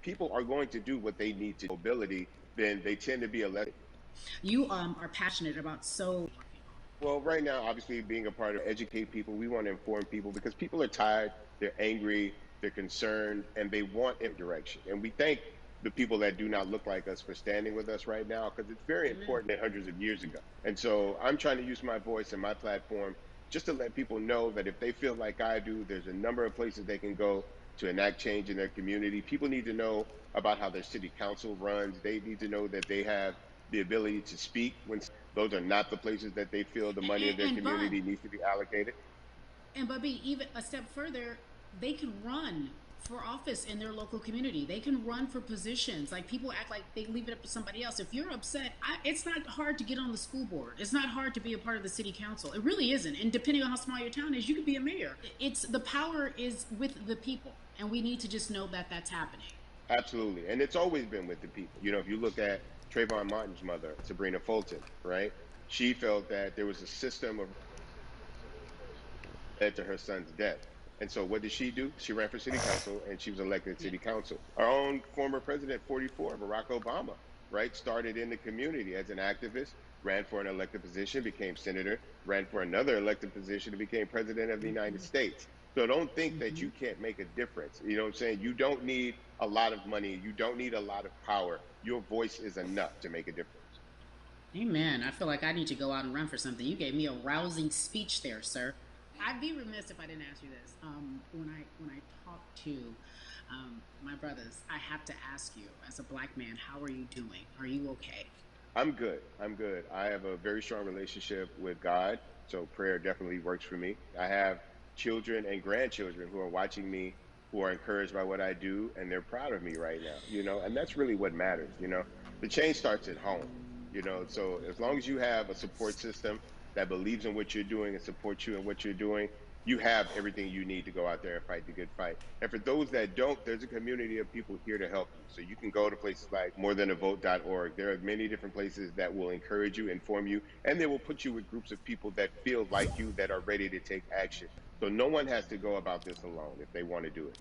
people are going to do what they need to mobility, then they tend to be elected. You are passionate about so. Well, right now, obviously, being a part of educate people, we want to inform people because people are tired, they're angry, they're concerned, and they want a direction. And we thank the people that do not look like us for standing with us right now because it's very Amen. important hundreds of years ago. And so I'm trying to use my voice and my platform just to let people know that if they feel like I do, there's a number of places they can go to enact change in their community. People need to know about how their city council runs. They need to know that they have the ability to speak when those are not the places that they feel the money of their And Bud, community needs to be allocated. and Bubby, even a step further, they can run for office in their local community. They can run for positions. Like people act like they leave it up to somebody else. If you're upset, it's not hard to get on the school board. It's not hard to be a part of the city council. It really isn't. And depending on how small your town is, you could be a mayor. It's the power is with the people, and we need to just know that that's happening. Absolutely. And it's always been with the people. You know, if you look at Trayvon Martin's mother, Sabrina Fulton, right? She felt that there was a system of led to her son's death. And so what did she do? She ran for city council and she was elected Yeah. city council. Our own former president, 44, Barack Obama, right, started in the community as an activist, ran for an elected position, became senator, ran for another elected position and became president of the United States. So don't think that you can't make a difference. You know what I'm saying? You don't need a lot of money. You don't need a lot of power. Your voice is enough to make a difference. Amen. I feel like I need to go out and run for something. You gave me a rousing speech there, sir. I'd be remiss if I didn't ask you this. When I talk to my brothers, I have to ask you, as a black man, how are you doing? Are you okay? I'm good. I'm good. I have a very strong relationship with God, so prayer definitely works for me. I have children and grandchildren who are watching me, who are encouraged by what I do, and they're proud of me right now, you know, and that's really what matters, you know. The change starts at home, you know, so as long as you have a support system that believes in what you're doing and supports you in what you're doing, you have everything you need to go out there and fight the good fight. And for those that don't, there's a community of people here to help you. So you can go to places like morethanavote.org. There are many different places that will encourage you, inform you, and they will put you with groups of people that feel like you that are ready to take action. So no one has to go about this alone if they want to do it.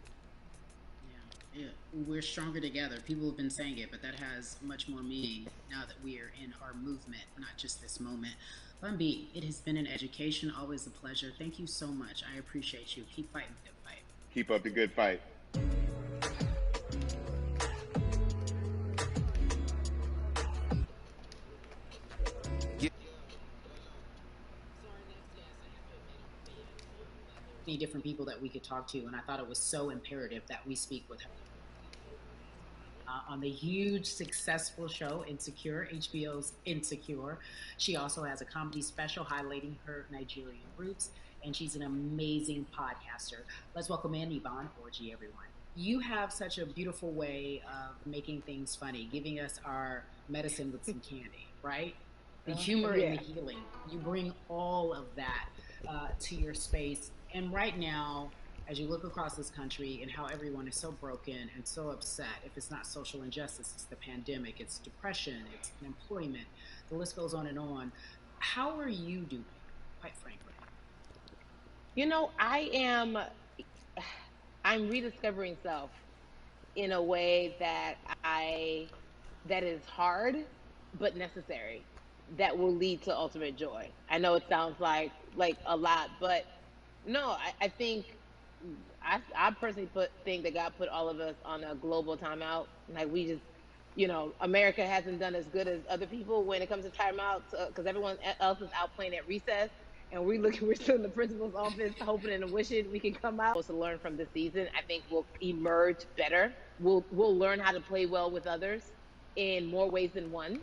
Yeah, we're stronger together. People have been saying it, but that has much more meaning now that we are in our movement, not just this moment. Bumby, it has been an education, always a pleasure. Thank you so much. I appreciate you. Keep fighting the good fight. Keep up the good fight. Many different people that we could talk to, and I thought it was so imperative that we speak with her. On the huge successful show Insecure, HBO's Insecure. She also has a comedy special highlighting her Nigerian roots, and she's an amazing podcaster. Let's welcome in Yvonne Orji, everyone. You have such a beautiful way of making things funny, giving us our medicine with some candy, right? The humor and Yeah. the healing. You bring all of that to your space. And right now, as you look across this country and how everyone is so broken and so upset, if it's not social injustice, it's the pandemic, it's depression, it's unemployment, the list goes on and on. How are you doing, quite frankly? You know, I'm rediscovering self in a way that is hard but necessary, that will lead to ultimate joy. I know it sounds like a lot, but no, I think I personally think that God put all of us on a global timeout. Like we just, America hasn't done as good as other people when it comes to timeouts because everyone else is out playing at recess, and we're still in the principal's office hoping and wishing we can come out. To learn from this season, I think we'll emerge better. We'll learn how to play well with others in more ways than one.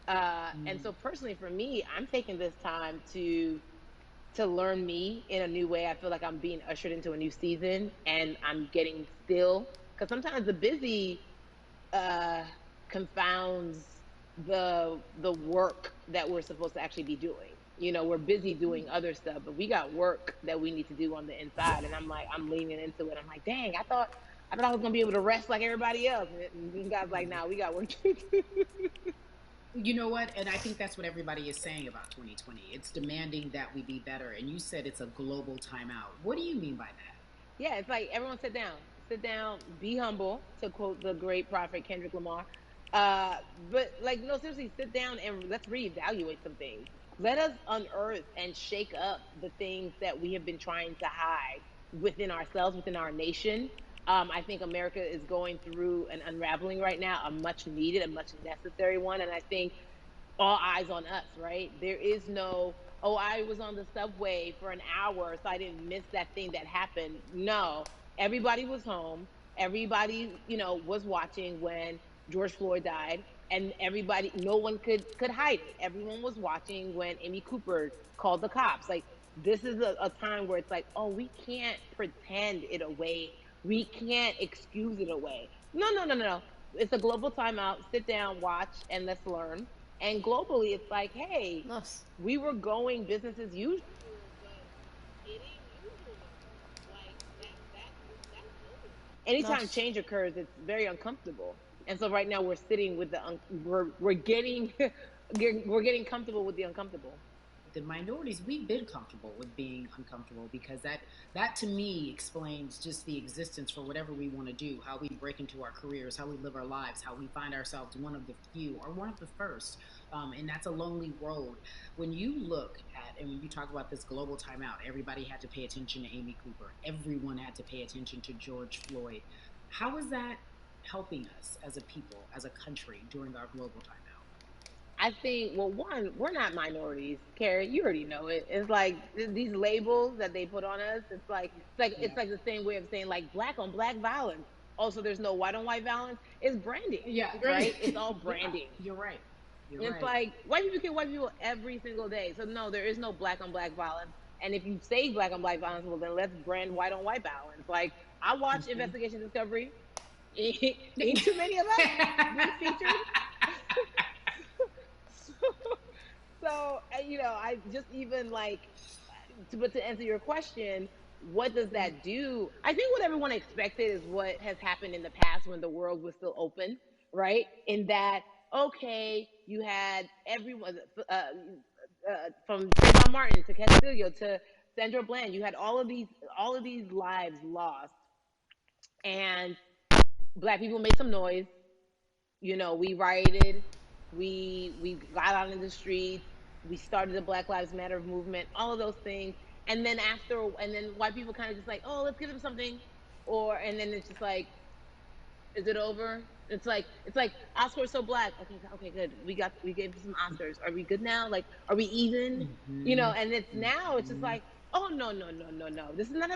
And so personally for me, I'm taking this time to learn me in a new way. I feel like I'm being ushered into a new season, and I'm getting still because sometimes the busy uh, confounds the work that we're supposed to actually be doing. We're busy doing other stuff, but we got work that we need to do on the inside. And I'm leaning into it. I'm like, dang, I thought I was gonna be able to rest like everybody else. And God's like, nah, we got work to do. You know what? And I think that's what everybody is saying about 2020. It's demanding that we be better. And you said it's a global timeout. What do you mean by that? Yeah, it's like everyone sit down. sit down, be humble, to quote the great prophet Kendrick Lamar. Uh, but like, no, seriously, sit down and let's reevaluate some things. Let us unearth and shake up the things that we have been trying to hide within ourselves, within our nation. I think America is going through an unraveling right now, a much needed, a much necessary one. And I think all eyes on us, right? There is no, oh, I was on the subway for an hour, so I didn't miss that thing that happened. No, everybody was home. Everybody, was watching when George Floyd died, and everybody, no one could hide it. Everyone was watching when Amy Cooper called the cops. Like, this is a time where it's like, oh, we can't pretend it away. We can't excuse it away. No, no, no, no, no. It's a global timeout. Sit down, watch, and let's learn. And globally, it's like, hey, Yes. we were going business as usual, but it ain't usual no more. Like that's over. Anytime Yes. change occurs, it's very uncomfortable. And so right now we're sitting with we're getting we're getting comfortable with the uncomfortable. The minorities, we've been comfortable with being uncomfortable because that to me explains just the existence for whatever we want to do, how we break into our careers, how we live our lives, how we find ourselves one of the few or one of the first. And that's a lonely road. When you look at, and when you talk about this global timeout, everybody had to pay attention to Amy Cooper, everyone had to pay attention to George Floyd. How is that helping us as a people, as a country during our global timeout? I think, well, one, we're not minorities, Carrie. You already know it. It's like these labels that they put on us. Yeah. It's like the same way of saying like black on black violence. Also, there's no white on white violence. It's branding, Yeah, right? It's all yeah, branding. you're right. You're It's right. like white people kill white people every single day. So no, there is no black on black violence. And if you say black on black violence, well then let's brand white on white violence. Like, I watch Mhm. Investigation Discovery. Ain't too many of us being featured. so, I just even like, but to answer your question, what does that do? I think what everyone expected is what has happened in the past when the world was still open, right? In that, okay, you had everyone, from Trayvon Martin to Castillo to Sandra Bland. You had all of these lives lost, and black people made some noise. We rioted, we got out in the streets, we started the Black Lives Matter movement, all of those things. And then white people kind of just like, oh, let's give them something. And then it's just like, is it over? It's like Oscars so black. Okay, okay, good. We gave some Oscars. Are we good now? Like, are we even? Hmm. And it's now it's just Hmm. like, oh, no, no, no, no, no. This is not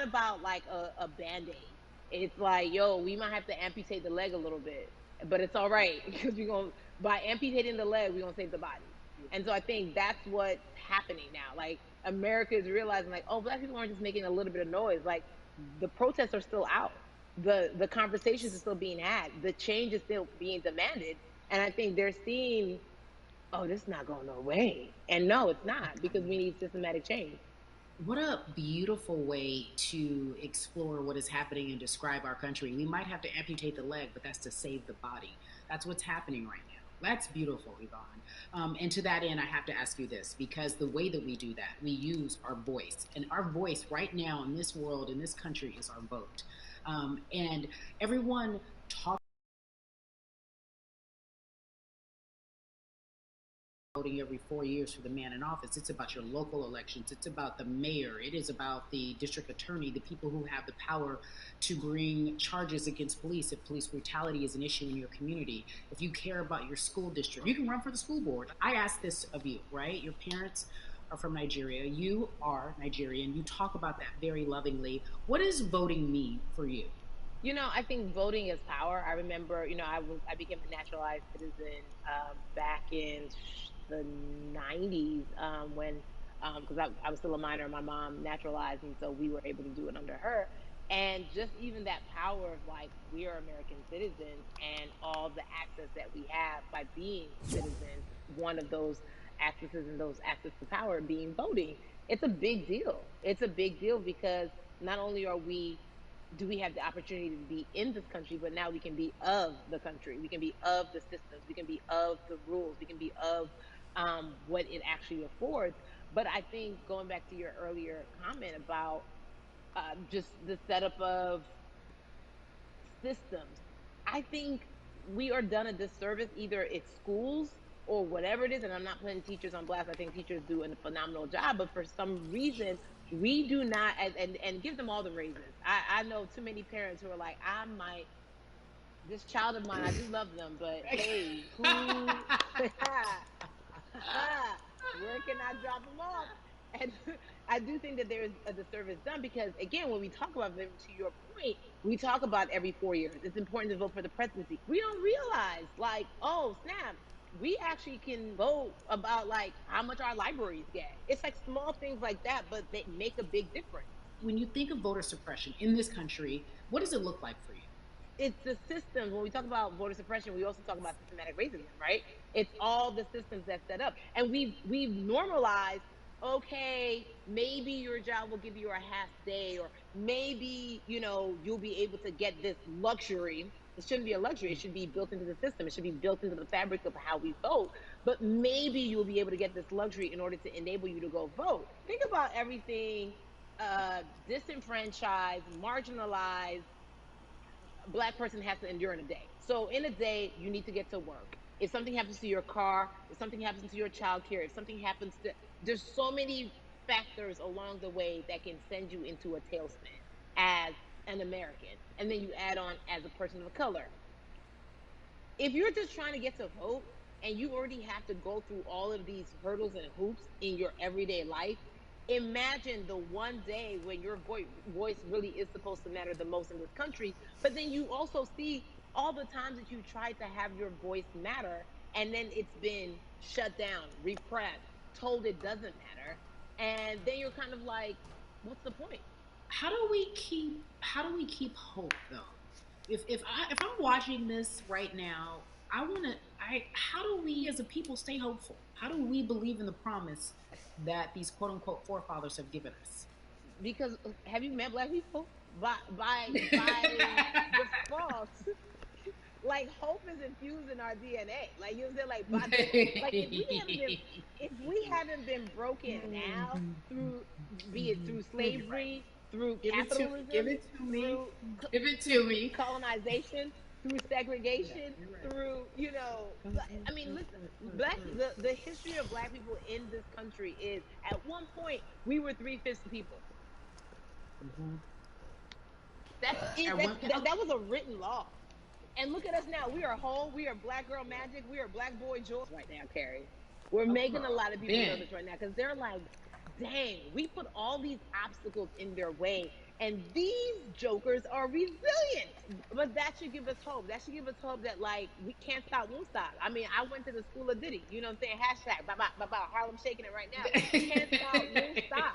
about like a band-aid. It's like, yo, we might have to amputate the leg a little bit, but it's all right because we're gonna by amputating the leg, we're gonna save the body. And so I think that's what's happening now. Like, America is realizing, like, oh, black people aren't just making a little bit of noise. Like, the protests are still out. The conversations are still being had. The change is still being demanded. And I think they're seeing, oh, this is not going away. And no, it's not, because we need systematic change. What a beautiful way to explore what is happening and describe our country. We might have to amputate the leg, but that's to save the body. That's what's happening right now. That's beautiful, Yvonne. And to that end, I have to ask you this because the way that we do that, we use our voice. And our voice right now in this world, in this country, is our vote. And everyone talks voting every 4 years for the man in office. It's about your local elections. It's about the mayor. It is about the district attorney, the people who have the power to bring charges against police if police brutality is an issue in your community. If you care about your school district, you can run for the school board. I ask this of you, right? Your parents are from Nigeria. You are Nigerian. You talk about that very lovingly. What does voting mean for you? I think voting is power. I remember, I became a naturalized citizen back in the '90s, when because I was still a minor. My mom naturalized, and so we were able to do it under her. And just even that power of like, we are American citizens, and all the access that we have by being citizens. One of those accesses and those access to power being voting. It's a big deal. It's a big deal because not only are we do we have the opportunity to be in this country, but now we can be of the country. We can be of the systems. We can be of the rules. We can be of what it actually affords. But I think, going back to your earlier comment about just the setup of systems. I think we are done a disservice, either it's schools or whatever it is, and I'm not putting teachers on blast. I think teachers do a phenomenal job, but for some reason, we do not, and give them all the raises. I know too many parents who are like, I might, this child of mine, I do love them, but hey, who, where can I drop them off? And I do think that there's a disservice done because, again, when we talk about them, to your point, we talk about every 4 years. It's important to vote for the presidency. We don't realize, like, oh, snap, we actually can vote about, like, how much our libraries get. It's like small things like that, but they make a big difference. When you think of voter suppression in this country, what does it look like for you? It's the systems. When we talk about voter suppression, we also talk about systematic racism, right? It's all the systems that set up. And we've normalized, okay, maybe your job will give you a half day, or maybe, you'll be able to get this luxury. It shouldn't be a luxury. It should be built into the system. It should be built into the fabric of how we vote. But maybe you'll be able to get this luxury in order to enable you to go vote. Think about everything disenfranchised, marginalized Black person has to endure in a day. So in a day, you need to get to work. If something happens to your car, if something happens to your child care, if something happens to, there's so many factors along the way that can send you into a tailspin as an American. And then you add on as a person of color. If you're just trying to get to vote and you already have to go through all of these hurdles and hoops in your everyday life, imagine the one day when your voice really is supposed to matter the most in this country. But then you also see all the times that you tried to have your voice matter, and then it's been shut down, repressed, told it doesn't matter. And then you're kind of like, what's the point? How do we keep hope though? If I'm watching this right now, how do we as a people stay hopeful? How do we believe in the promise that these quote unquote forefathers have given us? Because have you met Black people? By default, like hope is infused in our DNA. Like you know, like if we haven't been broken now through, be it through slavery, through capitalism, give it to me, colonization, through segregation, through, I mean, listen, the history of Black people in this country is, at one point, we were 3/5 people. Mm-hmm. That was a written law. And look at us now. We are whole. We are Black girl magic. We are Black boy joy right now, Carrie. We're making a lot of people nervous right now because they're like, dang, we put all these obstacles in their way. And these jokers are resilient. But that should give us hope. That should give us hope that, like, we can't stop, won't stop. I mean, I went to the school of Diddy. You know what I'm saying? Hashtag, Harlem shaking it right now. We can't stop, won't stop.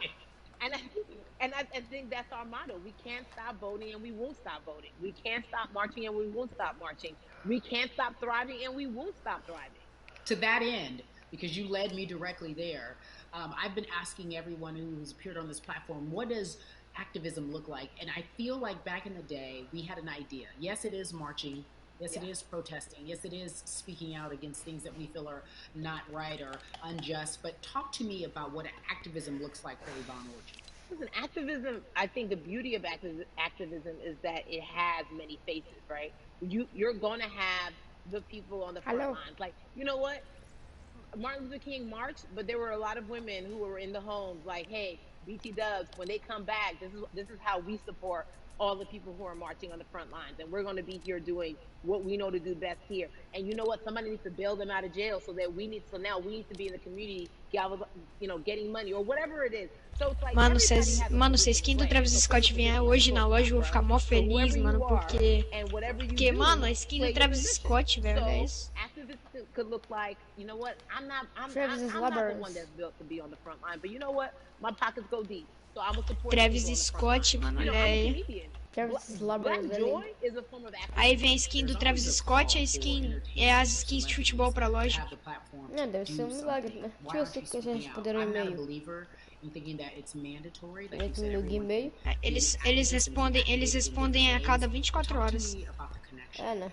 And I think that's our motto. We can't stop voting and we won't stop voting. We can't stop marching and we won't stop marching. We can't stop thriving and we won't stop thriving. To that end, because you led me directly there, I've been asking everyone who's appeared on this platform, what does activism look like? And I feel like back in the day, we had an idea. Yes, it is marching. Yes, it is protesting. Yes, it is speaking out against things that we feel are not right or unjust. But talk to me about what activism looks like for Yvonne Orji. Listen, activism, I think the beauty of activism is that it has many faces, right? You're going to have the people on the front lines. Like, you know what? Martin Luther King marched, but there were a lot of women who were in the homes like, hey, BT Dubs, when they come back, this is how we support all the people who are marching on the front lines. And we're going to be here doing what we know to do best here. And you know what? Somebody needs to bail them out of jail so now we need to be in the community, getting money or whatever it is. So it's like, mano, se a skin do Travis Scott vier hoje na loja, eu vou ficar mó feliz, mano, porque, mano, a skin do Travis Scott, velho, é isso. Activism could look like, you know what? I'm not the one that's built to be on the front line, but you know what? My pockets go deep. So I'm a support Travis Scott, mano, olha aí. Aí vem a skin do Travis Scott, as skins de futebol pra loja. Não, deve ser um milagre, né? Deixa eu ver se a gente poder um e-mail. Eles respondem a cada 24 horas. É, né?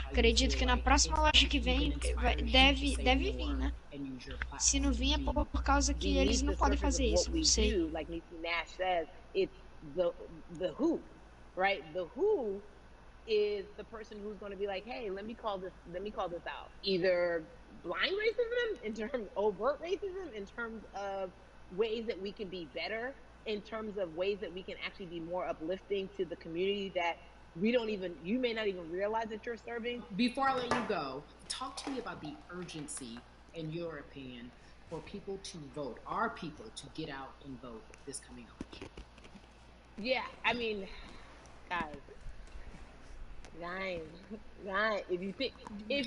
Acredito que na próxima loja que vem deve vir, né? Se não vir é por causa que eles não podem fazer isso, não sei. Like Niecy Nash says, it's the who. right? The who is the person who's going to be like, hey, let me call this out. Either blind racism in terms overt racism, in terms of ways that we can be better, in terms of ways that we can actually be more uplifting to the community that you may not even realize that you're serving. Before I let you go, talk to me about the urgency, in your opinion, for people to vote, our people to get out and vote this coming election. Yeah, I mean, guys, if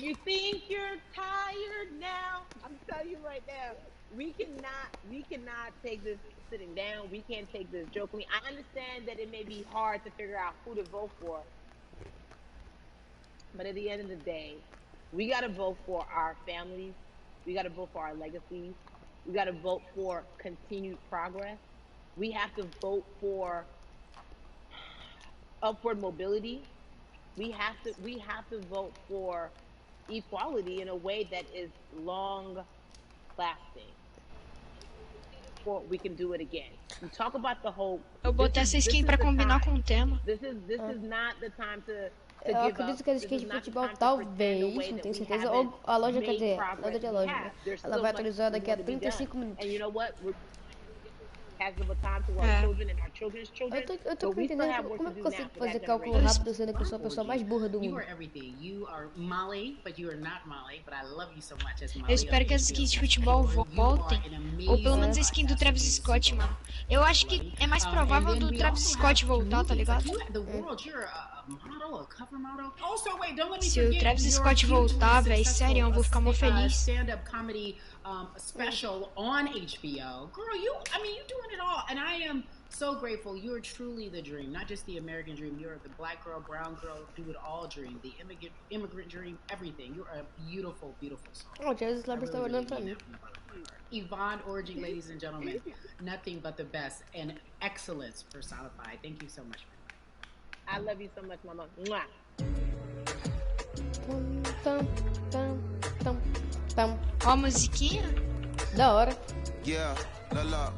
you think you're tired now, I'm telling you right now, we cannot take this sitting down. We can't take this jokingly. I understand that it may be hard to figure out who to vote for, but at the end of the day, we got to vote for our families. We got to vote for our legacies. We got to vote for continued progress. We have to vote for upward mobility. We have to vote for equality in a way that is long lasting. Before we can do it again. We talk about the whole. Eu botei essa skin pra combinar com o tema. This is not the time to Eu acredito que a skin de futebol talvez, não tenho certeza, ou a loja, quer dizer, nada de loja, né? Ela vai atualizar daqui a 35 minutos. Eu tô entendendo como é que eu consigo fazer cálculo rápido sendo que eu sou a pessoa mais burra do mundo. Eu espero que as skins de futebol voltem, ou pelo menos a skin do Travis Scott, mano. Eu acho que é mais provável do Travis Scott voltar, tá ligado? Se o Travis Scott voltar, velho, sério, eu vou ficar mó feliz. Special on HBO. Girl, you're doing it all. And I am so grateful. You are truly the dream. Not just the American dream. You're the black girl, brown girl, do it all dream. The immigrant dream, everything. You're a beautiful, beautiful soul. Oh, Jesus, let me start with nothing. Yvonne Orji, ladies and gentlemen, nothing but the best and excellence personified. Thank you so much. I love you so much, mama. Mwah. Ó a musiquinha. Da hora. Yeah, la.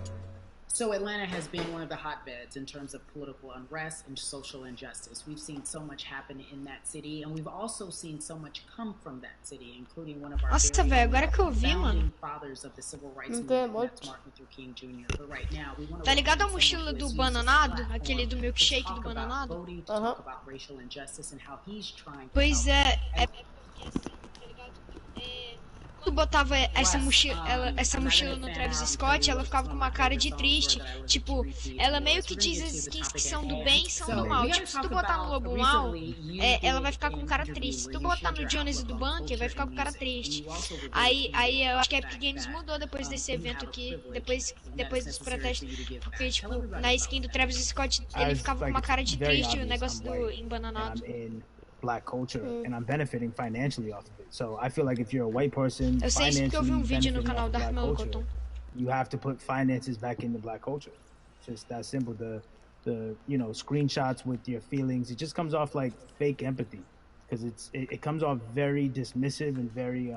So Atlanta has been one of the hotbeds in terms of political unrest and social injustice. We've seen so much happen in that city, and we've also seen so much come from that city, including one of our founding fathers of the civil rights movement, that's Martin Luther King Jr. But right now, we want to tá ligado a mochila do bananado? Aquele do milkshake do bananado? Pois é tu botava essa mochila no Travis Scott, ela ficava com uma cara de triste. Tipo, ela meio que diz as skins que são do bem e são do mal. Tipo, se tu botar no Lobo Mal, ela vai ficar com cara triste. Se tu botar no Jones e do Bunker, vai ficar com cara triste. Aí eu acho que a Epic Games mudou depois desse evento aqui, depois dos protestos. Porque, tipo, na skin do Travis Scott, ele ficava com uma cara de triste, o negócio do embananado. Black culture and I'm benefiting financially off of it. So I feel like if you're a white person financially benefiting off of black culture, you have to put finances back into black culture. It's just that simple. The screenshots with your feelings, it just comes off like fake empathy because it comes off very dismissive and very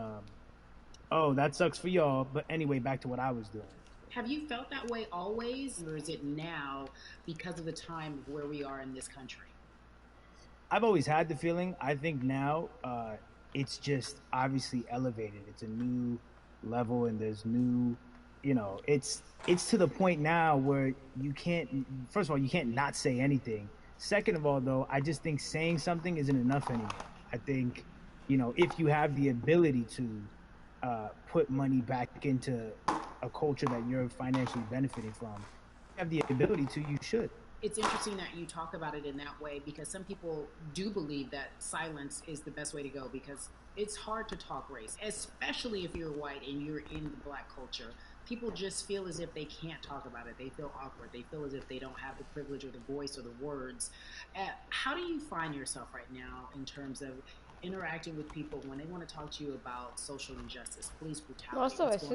oh, that sucks for y'all, but anyway, back to what I was doing. Have you felt that way always, or is it now because of the time of where we are in this country? I've always had the feeling. I think now it's just obviously elevated. It's a new level, and there's new, it's to the point now where you can't. First of all, you can't not say anything. Second of all, though, I just think saying something isn't enough anymore. I think, if you have the ability to put money back into a culture that you're financially benefiting from, you have the ability to. You should. It's interesting that you talk about it in that way because some people do believe that silence is the best way to go because it's hard to talk race, especially if you're white and you're in the black culture. People just feel as if they can't talk about it. They feel awkward. They feel as if they don't have the privilege or the voice or the words. How do you find yourself right now in terms of interacting with people when they want to talk to you about social injustice, police brutality? Nossa, first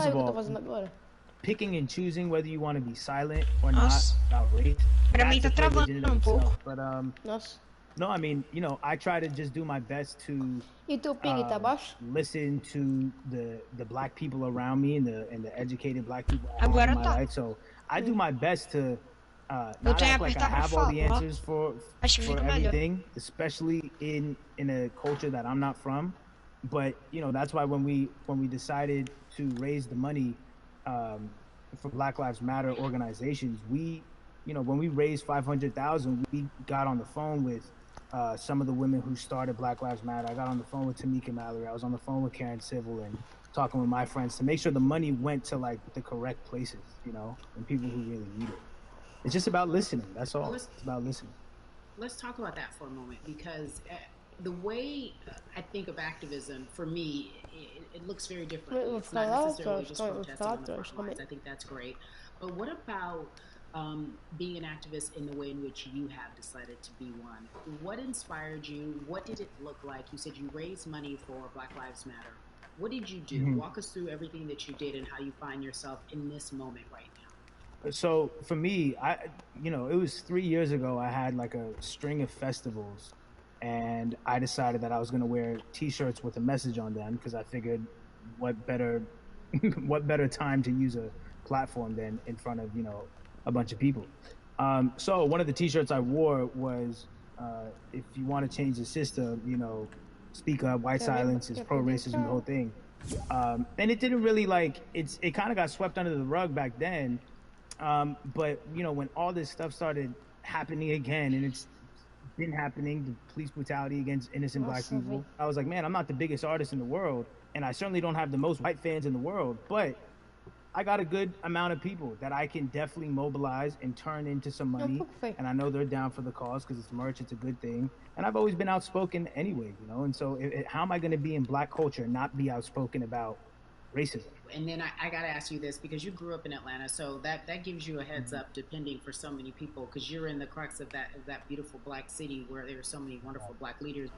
of all, picking and choosing whether you want to be silent or not about race. Pra mim tá travando pouco. But no, I mean, I try to just do my best to listen to the black people around me and the educated black people around my life. So I do my best to not tenho a act like I apertar pra have all the falar. answers for Acho que fica melhor. everything, especially in a culture that I'm not from. But that's why when we decided to raise the money for Black Lives Matter organizations, when we raised 500,000, we got on the phone with some of the women who started Black Lives Matter. I got on the phone with Tamika Mallory. I was on the phone with Karen Civil and talking with my friends to make sure the money went to like the correct places, and people who really need it. It's just about listening. That's all. It's about listening. Let's talk about that for a moment, because the way I think of activism, for me, it looks very differently. It's not necessarily just protesting on the front lines. I think that's great. But what about being an activist in the way in which you have decided to be one? What inspired you? What did it look like? You said you raised money for Black Lives Matter. What did you do? Mm-hmm. Walk us through everything that you did and how you find yourself in this moment right now. So for me, it was 3 years ago. I had like a string of festivals, and I decided that I was going to wear T-shirts with a message on them, because I figured, what better time to use a platform than in front of a bunch of people. So one of the T-shirts I wore was, if you want to change the system, speak up, white silence is pro-racism, the whole thing. And it didn't really it kind of got swept under the rug back then. But when all this stuff started happening again, and it's been happening, the police brutality against innocent Black people, I was like, man, I'm not the biggest artist in the world, and I certainly don't have the most white fans in the world, but I got a good amount of people that I can definitely mobilize and turn into some money. And I know they're down for the cause because it's merch, it's a good thing. And I've always been outspoken anyway, and so how am I going to be in Black culture and not be outspoken about racism? And then I got to ask you this, because you grew up in Atlanta, so that gives you a heads up, depending for so many people, because you're in the crux of that beautiful Black city where there are so many wonderful Black leaders.